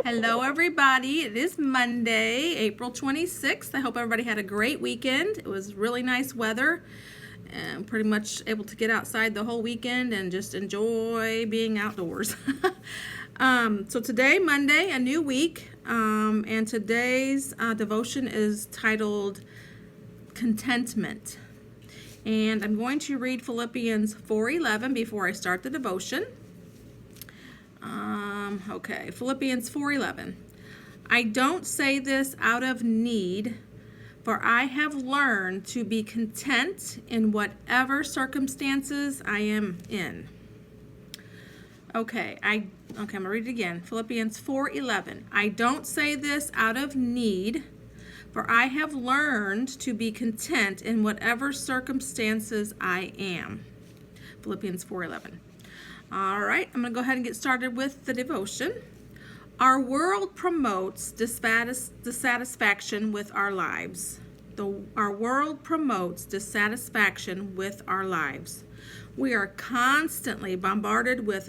Hello, everybody. It is Monday, April 26th. I hope everybody had a great weekend. It was really nice weather and pretty much able to get outside the whole weekend and just enjoy being outdoors. So today, Monday, a new week, and today's devotion is titled Contentment. And I'm going to read Philippians 4:11 before I start the devotion. Okay, Philippians 4:11. I don't say this out of need, for I have learned to be content in whatever circumstances I am in. Okay, I'm gonna read it again. Philippians 4:11. I don't say this out of need, for I have learned to be content in whatever circumstances I am. Philippians 4:11. All right, I'm going to go ahead and get started with the devotion. Our world promotes dissatisfaction with our lives. Our world promotes dissatisfaction with our lives. We are constantly bombarded with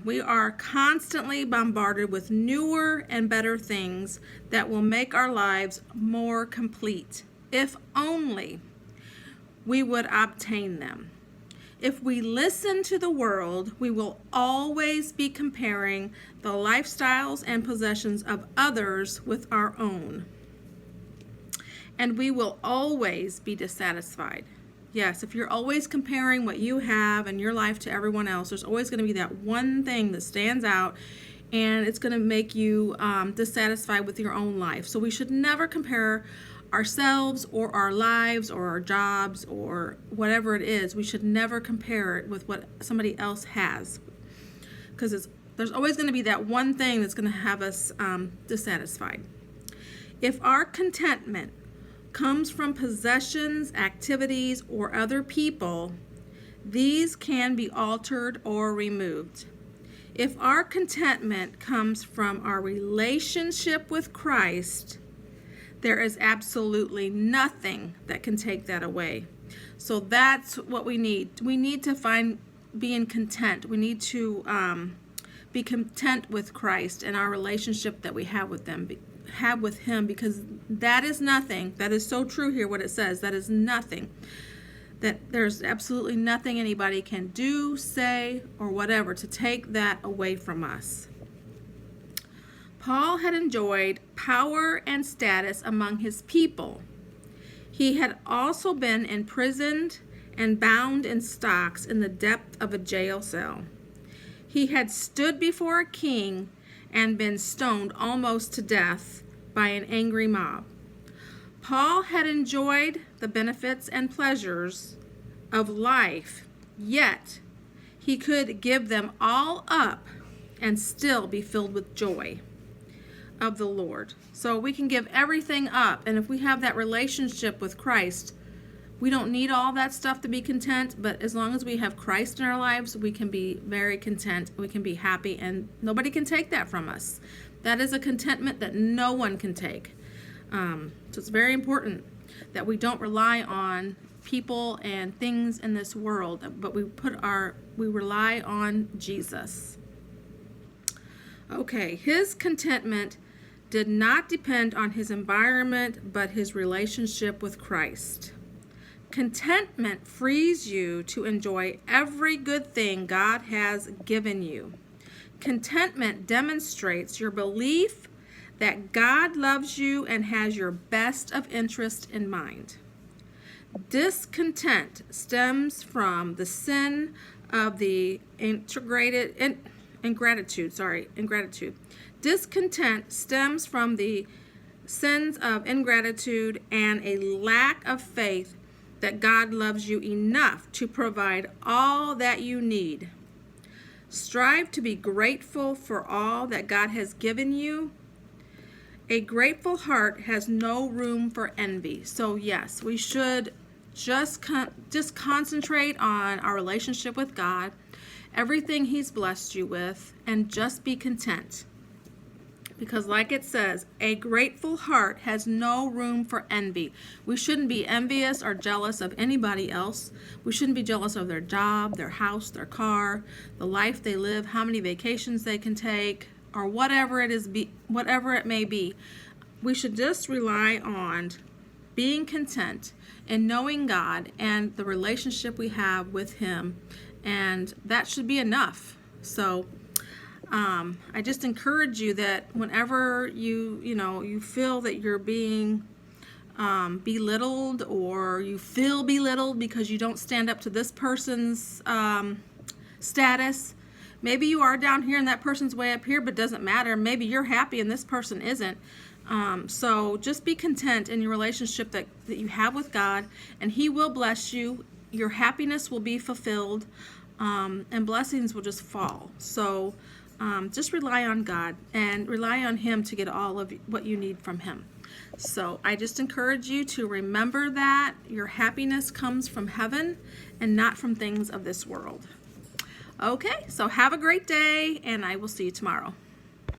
We are constantly bombarded with newer and better things that will make our lives more complete, if only we would obtain them. If we listen to the world, we will always be comparing the lifestyles and possessions of others with our own. And we will always be dissatisfied. Yes, if you're always comparing what you have in your life to everyone else, there's always going to be that one thing that stands out, and it's going to make you dissatisfied with your own life. So we should never compare ourselves or our lives or our jobs or whatever it is. We should never compare it with what somebody else has, because there's always going to be that one thing that's going to have us dissatisfied. If our contentment comes from possessions, activities, or other people, these can be altered or removed. If our contentment comes from our relationship with Christ, there is absolutely nothing that can take that away. So that's what we need. We need to find being content. We need to be content with Christ and our relationship that we have with Him, because that is nothing. That is so true here, what it says. That is nothing. That there's absolutely nothing anybody can do, say, or whatever to take that away from us. Paul had enjoyed power and status among his people. He had also been imprisoned and bound in stocks in the depth of a jail cell. He had stood before a king and been stoned almost to death by an angry mob. Paul had enjoyed the benefits and pleasures of life, yet he could give them all up and still be filled with joy of the Lord. So we can give everything up, and if we have that relationship with Christ, we don't need all that stuff to be content, but as long as we have Christ in our lives, we can be very content, we can be happy, and nobody can take that from us. That is a contentment that no one can take. So it's very important that we don't rely on people and things in this world, but we rely on Jesus. Okay, his contentment did not depend on his environment, but his relationship with Christ. Contentment frees you to enjoy every good thing God has given you. Contentment demonstrates your belief that God loves you and has your best of interest in mind. Discontent stems from the sin of the ingratitude. Discontent stems from the sins of ingratitude and a lack of faith that God loves you enough to provide all that you need. Strive to be grateful for all that God has given you. A grateful heart has no room for envy. So yes, we should just concentrate on our relationship with God, everything He's blessed you with, and just be content. Because like it says, a grateful heart has no room for envy. We shouldn't be envious or jealous of anybody else. We shouldn't be jealous of their job, their house, their car, the life they live, how many vacations they can take, or whatever it may be. We should just rely on being content and knowing God and the relationship we have with Him, and that should be enough. So I just encourage you that whenever you feel that you're being belittled, or you feel belittled because you don't stand up to this person's status. Maybe you are down here and that person's way up here, but it doesn't matter. Maybe you're happy and this person isn't. So just be content in your relationship that you have with God, and He will bless you. Your happiness will be fulfilled, and blessings will just fall. So just rely on God and rely on Him to get all of what you need from Him. So I just encourage you to remember that your happiness comes from heaven and not from things of this world. Okay, so have a great day, and I will see you tomorrow.